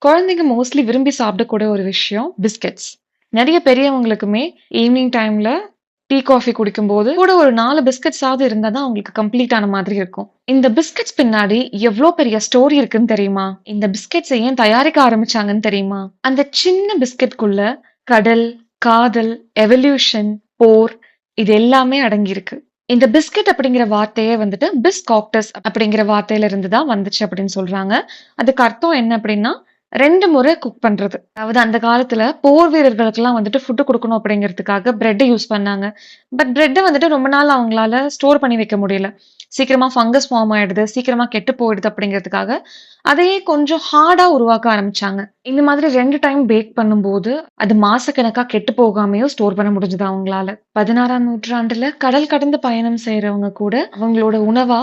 குழந்தைங்க மோஸ்ட்லி விரும்பி சாப்பிடக்கூடிய ஒரு விஷயம் பிஸ்கெட்ஸ். நெறைய பெரியவங்களுக்குமே ஈவினிங் டைம்ல டீ, காஃபி குடிக்கும்போது கூட ஒரு 4 பிஸ்கட்ஸாவது இருந்தா தான் அவங்களுக்கு கம்ப்ளீட் ஆன மாதிரி இருக்கும். இந்த பிஸ்கட்ஸ் பின்னாடி எவ்ளோ பெரிய ஸ்டோரி இருக்குன்னு தெரியுமா? இந்த பிஸ்கட்ஸ ஏன் தயாரிக்க ஆரம்பிச்சாங்கன்னு தெரியுமா? அந்த சின்ன பிஸ்கட்குள்ள கடல், காதல், எவல்யூஷன், போர் இது எல்லாமே அடங்கியிருக்கு. இந்த பிஸ்கட் அப்படிங்கிற வார்த்தையே வந்துட்டு பிஸ்காப்டஸ் அப்படிங்கிற வார்த்தையில இருந்து தான் வந்துச்சு அப்படின்னு சொல்றாங்க. அதுக்கு அர்த்தம் என்ன அப்படின்னா 2 முறை குக் பண்றது. அதாவது அந்த காலத்துல போர் வீரர்களுக்கெல்லாம் வந்துட்டு ஃபுட் குடுக்கணும் அப்படிங்கிறதுக்காக பிரெட் யூஸ் பண்ணாங்க. பட் பிரெட்ட வந்துட்டு ரொம்ப நாள் அவங்களால ஸ்டோர் பண்ணி வைக்க முடியல. சீக்கிரமா ஃபங்கஸ் ஃபார்ம் ஆயிடுது, சீக்கிரமா கெட்டு போயிடுது அப்படிங்கிறதுக்காக, அதையே கொஞ்சம் ஹார்டா உருவாக்க ஆரம்பிச்சாங்க. இந்த மாதிரி 2 டைம் பேக் பண்ணும்போது, அது மாசக்கணக்கா கெட்டு போகாமயும் ஸ்டோர் பண்ண முடிஞ்சது அவங்களால. 16ஆம் நூற்றாண்டுல கடல் கடந்து பயணம் செய்றவங்க கூட அவங்களோட உணவா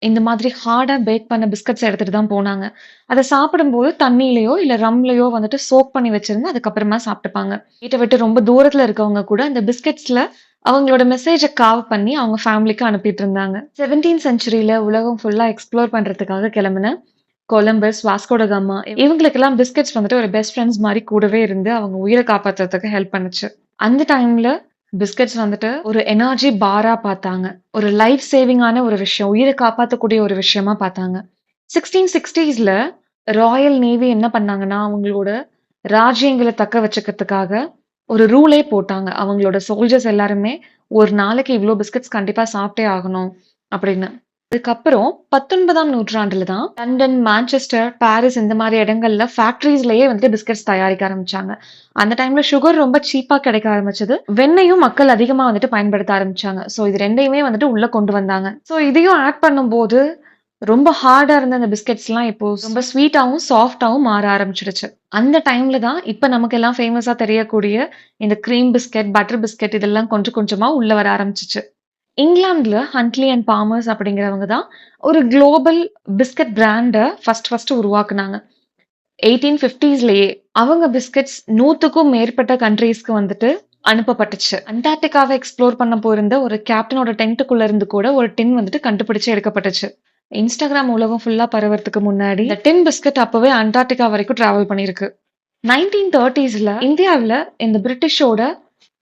இந்த மாதிரி ஹார்டா பேக் பண்ண பிஸ்கட்ஸ் எடுத்துட்டு தான் போனாங்க. அத சாப்பிடும்போது தண்ணீலயோ, இல்ல ரம்லயோ வந்துட்டு சோக் பண்ணி வச்சிருந்து அதுக்கப்புறமா சாப்ட்டுப்பாங்க. வீட்ட விட்டு ரொம்ப தூரத்துல இருக்கவங்க கூட அந்த பிஸ்கட்ஸ்ல அவங்களோட மெசேஜ காவ் பண்ணி அவங்க ஃபேமிலிக்கு அனுப்பிட்டு இருந்தாங்க. 17th செஞ்சுரியில உலகம் ஃபுல்லா எக்ஸ்ப்ளோர் பண்றதுக்காக கிளம்புன கொலம்பஸ், வாஸ்கோ ட காமா இவங்களுக்கெல்லாம் பிஸ்கட்ஸ் வந்துட்டு ஒரு பெஸ்ட் ஃபிரெண்ட்ஸ் மாரி கூடவே இருந்து அவங்க உயிர காப்பாத்துறதுக்கு ஹெல்ப் பண்ணுச்சு. அந்த டைம்ல பிஸ்கட்ஸ் வந்துட்டு ஒரு எனர்ஜி பாரா பார்த்தாங்க. ஒரு லைஃப் சேவிங்கான ஒரு விஷயம். உயிர காப்பாத்தக்கூடிய ஒரு விஷயமா பார்த்தாங்க. 1660ஸ்ல ராயல் நேவி என்ன பண்ணாங்கன்னா, அவங்களோட ராஜ்யங்கள தக்க வச்சுக்கிறதுக்காக ஒரு ரூலே போட்டாங்க. அவங்களோட சோல்ஜர்ஸ் எல்லாருமே, "ஒரு நாளைக்கு இவ்ளோ பிஸ்கட்ஸ் கண்டிப்பா சாப்பிட்டே ஆகணும்." அப்படின்னு. அதுக்கப்புறம் 19ஆம் நூற்றாண்டுல தான் லண்டன், மான்செஸ்டர், பாரிஸ் இந்த மாரி இடங்கள்ல ஃபேக்டரிஸ்லயே வந்துட்டு பிஸ்கட்ஸ் தயாரிக்க ஆரம்பிச்சாங்க. அந்த டைம்ல சுகர் ரொம்ப சீப்பா கிடைக்க ஆரம்பிச்சது. வெண்ணெயும் மக்கள் அதிகமா வந்துட்டு பயன்படுத்த ஆரம்பிச்சாங்க. ஸோ இது 2யுமே வந்துட்டு உள்ள கொண்டு வந்தாங்க. ஸோ இதையும் ஆட் பண்ணும்போது, ரொம்ப ஹார்டா இருந்த அந்த பிஸ்கட்ஸ்லாம் இப்போ ரொம்ப ஸ்வீட்டாவும், சாஃப்ட்டாவும் மாற ஆரம்பிச்சுடுச்சு. அந்த டைம்ல தான் இப்ப நமக்கெல்லாம் ஃபேமஸா தெரியக்கூடிய இந்த கிரீம் பிஸ்கட், பட்டர் பிஸ்கட் இதெல்லாம் கொஞ்சம் கொஞ்சமா உள்ள வர ஆரம்பிச்சுச்சு. இங்கிலாந்துல ஹண்ட்லி அண்ட் பாமர்ஸ் அப்படிங்கிறவங்க தான் ஒரு குளோபல் பிஸ்கட் பிராண்ட ஃபர்ஸ்ட் உருவாக்குனாங்க. 1850ஸ்லயே அவங்க பிஸ்கட்ஸ் 100க்கும் மேற்பட்ட கண்ட்ரீஸ்க்கு வந்துட்டு அனுப்பப்பட்டுச்சு. அண்டார்டிகாவை எக்ஸ்ப்ளோர் பண்ண போயிருந்த ஒரு கேப்டனோட டென்ட்டுக்குள்ள இருந்து கூட ஒரு டின் வந்துட்டு கண்டுபிடிச்சு எடுக்கப்பட்டுச்சு. இன்ஸ்டாகிராம் உலகம் ஃபுல்லா பரவறதுக்கு முன்னாடி இந்த டின் பிஸ்கட் அப்பவே அண்டார்டிகா வரைக்கும் டிராவல் பண்ணியிருக்கு. 1930ஸ்ல இந்தியாவுல இந்த பிரிட்டிஷோட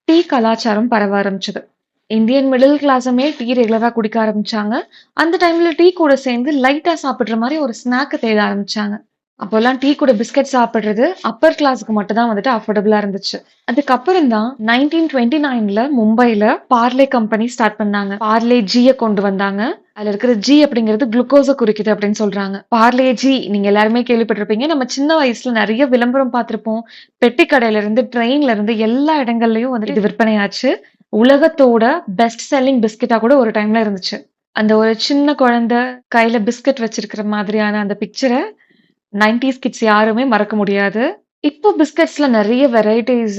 டீ கலாச்சாரம் பரவ ஆரம்பிச்சது. இந்தியன் மிடில் கிளாஸுமே டீ ரெகுலரா குடிக்க ஆரம்பிச்சாங்க. அந்த டைம்ல டீ கூட சேர்ந்து லைட்டா சாப்பிடுற மாரி ஒரு ஸ்நாக்க தேட ஆரம்பிச்சாங்க. அப்போலாம் டீ கூட பிஸ்கட் சாப்பிடுறது அப்பர் கிளாஸ்க்கு மட்டும் தான் வந்துட்டு அஃபோர்டபுளா இருந்துச்சு. அதுக்கப்புறம் தான் 1929ல மும்பைல பார்லே கம்பெனி ஸ்டார்ட் பண்ணாங்க. பார்லே ஜீய கொண்டு வந்தாங்க. அதுல இருக்கிற ஜி அப்படிங்கிறது குளுக்கோஸ குறிக்குது அப்படின்னு சொல்றாங்க. பார்லே ஜி நீங்க எல்லாருமே கேள்விப்பட்டிருப்பீங்க. நம்ம சின்ன வயசுல நெறைய விளம்பரம் பார்த்திருப்போம். பெட்டி கடையில இருந்து, ட்ரெயின்ல இருந்து எல்லா இடங்கள்லயும் வந்துட்டு இது விற்பனையாச்சு. உலகத்தோட பெஸ்ட் செல்லிங் பிஸ்கட்டா கூட ஒரு டைம்ல இருந்துச்சு. அந்த ஒரு சின்ன குழந்தை கையில பிஸ்கட் வச்சிருக்கிற மாதிரியான அந்த பிக்சர 90ஸ் கிட்ஸ் யாருமே மறக்க முடியாது. இப்போ பிஸ்கட்ஸ்ல நெறைய வெரைட்டீஸ்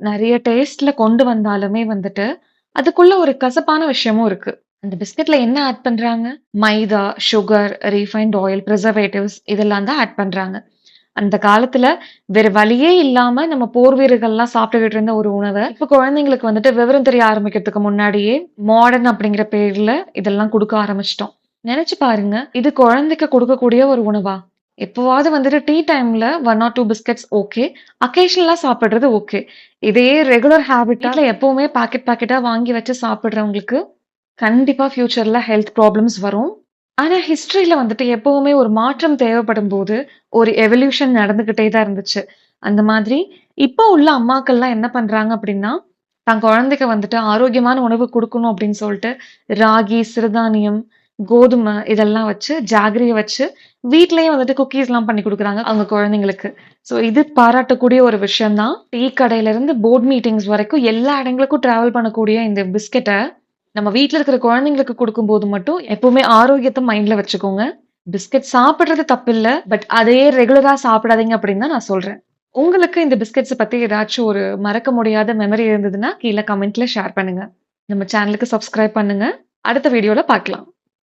நெறைய டேஸ்ட்ல கொண்டு வந்தாலுமே வந்துட்டு, அதுக்குள்ள ஒரு கசப்பான விஷயமும் இருக்கு. அந்த பிஸ்கட்ல என்ன ஆட் பண்றாங்க? மைதா, சுகர், ரீஃபைன்ட் ஆயில், பிரிசர்வேட்டிவ்ஸ் இதெல்லாம் தான் ஆட் பண்றாங்க. அந்த காலத்துல வேற வழியே இல்லாம நம்ம போர் வீரர்கள்லாம் சாப்பிட்டுக்கிட்டு இருந்த ஒரு உணவ, இப்ப குழந்தைங்களுக்கு வந்துட்டு விவரம் தெரிய ஆரம்பிக்கிறதுக்கு முன்னாடியே, மாடர்ன் அப்படிங்கிற பேர்ல இதெல்லாம் குடுக்க ஆரம்பிச்சுட்டோம். நெனச்சு பாருங்க, இது குழந்தைக்கு குடுக்கக்கூடிய ஒரு உணவா? எப்பவாவது வந்துட்டு டீ டைம்ல 1 ஆர் 2 பிஸ்கட்ஸ் ஓகே. அக்கேஷனலா சாப்பிடுறது ஓகே. இதே ரெகுலர் ஹேபிட்டா வீட்ல எப்பவுமே பாக்கெட்டா வாங்கி வச்சு சாப்பிடுறவங்களுக்கு, கண்டிப்பா ஃபியூச்சர்ல ஹெல்த் ப்ராப்ளம்ஸ் வரும். ஆனா ஹிஸ்டரியில வந்துட்டு எப்பவுமே ஒரு மாற்றம் தேவைப்படும்போது, ஒரு எவல்யூஷன் நடந்துகிட்டே தான் இருந்துச்சு. அந்த மாதிரி இப்போ உள்ள அம்மாக்கள்லாம் என்ன பண்றாங்க அப்படின்னா, தன் குழந்தைக்கு வந்துட்டு ஆரோக்கியமான உணவு குடுக்கணும் அப்படின்னு சொல்லிட்டு, ராகி, சிறுதானியம், கோதுமை இதெல்லாம் வச்சு, ஜாகரிய வச்சு, வீட்லயே வந்துட்டு குக்கீஸ்லாம் பண்ணி குடுக்குறாங்க அவங்க குழந்தைங்களுக்கு. ஸோ இது பாராட்டக்கூடிய ஒரு விஷயம் தான். டீ கடையில இருந்து போர்ட் மீட்டிங்ஸ் வரைக்கும் எல்லா இடங்களுக்கும் டிராவல் பண்ணக்கூடிய இந்த பிஸ்கட்ட நம்ம வீட்ல இருக்கிற குழந்தைங்களுக்கு குடுக்கும்போது மட்டும் எப்பவுமே ஆரோக்கியத்த மைண்ட்ல வச்சுக்கோங்க. பிஸ்கட் சாப்பிடுறது தப்பில்ல. பட் அதையே ரெகுலரா சாப்பிடாதீங்க அப்படின்னு தான் நான் சொல்றேன். உங்களுக்கு இந்த பிஸ்கட்ஸ பத்தி ஏதாச்சும் ஒரு மறக்க முடியாத மெமரி இருந்ததுன்னா, கீழ கமெண்ட்ல ஷேர் பண்ணுங்க. நம்ம சேனலுக்கு சப்ஸ்கிரைப் பண்ணுங்க. அடுத்த வீடியோல பார்க்கலாம்.